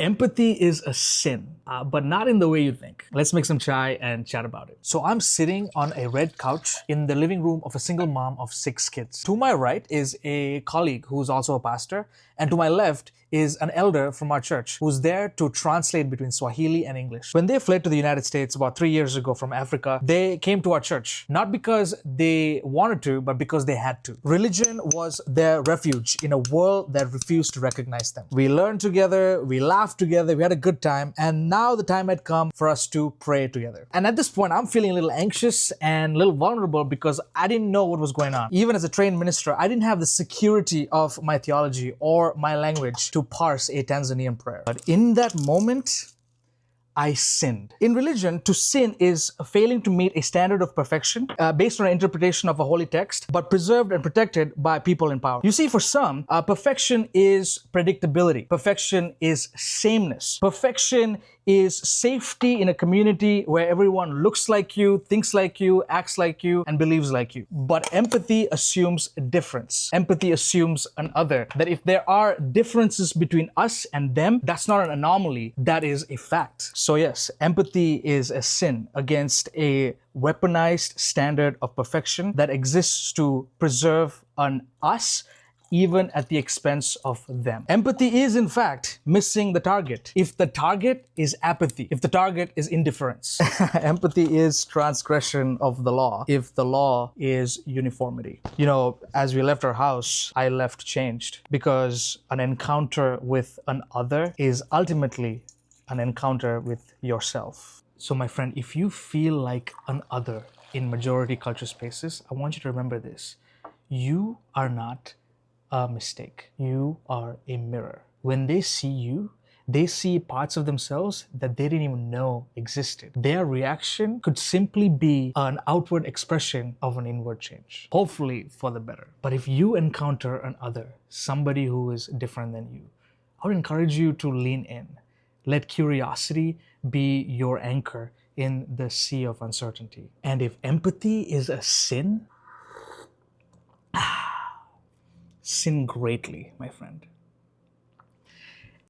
Empathy is a sin, but not in the way you think. Let's make some chai and chat about it. So I'm sitting on a red couch in the living room of a single mom of 6 kids. To my right is a colleague who's also a pastor, and to my left is an elder from our church who's there to translate between Swahili and English. When they fled to the United States about 3 years ago from Africa, they came to our church, not because they wanted to, but because they had to. Religion was their refuge in a world that refused to recognize them. We learned together, we laughed together, we had a good time, and now the time had come for us to pray together. And at this point, I'm feeling a little anxious and a little vulnerable because I didn't know what was going on. Even as a trained minister, I didn't have the security of my theology or my language to parse a Tanzanian prayer. But in that moment, I sinned. In religion, to sin is failing to meet a standard of perfection based on an interpretation of a holy text, but preserved and protected by people in power. You see, for some, perfection is predictability. Perfection is sameness. Perfection is safety in a community where everyone looks like you, thinks like you, acts like you, and believes like you. But empathy assumes a difference. Empathy assumes an other. That if there are differences between us and them, that's not an anomaly, that is a fact. So yes, empathy is a sin against a weaponized standard of perfection that exists to preserve an us even at the expense of them. Empathy is, in fact, missing the target. If the target is apathy, if the target is indifference, empathy is transgression of the law, if the law is uniformity. You know, as we left our house, I left changed because an encounter with an other is ultimately an encounter with yourself. So my friend, if you feel like an other in majority culture spaces, I want you to remember this. You are not a mistake. You are a mirror. When they see you, they see parts of themselves that they didn't even know existed. Their reaction could simply be an outward expression of an inward change, hopefully for the better. But if you encounter an other, somebody who is different than you, I would encourage you to lean in. Let curiosity be your anchor in the sea of uncertainty. And if empathy is a sin, sin greatly, my friend.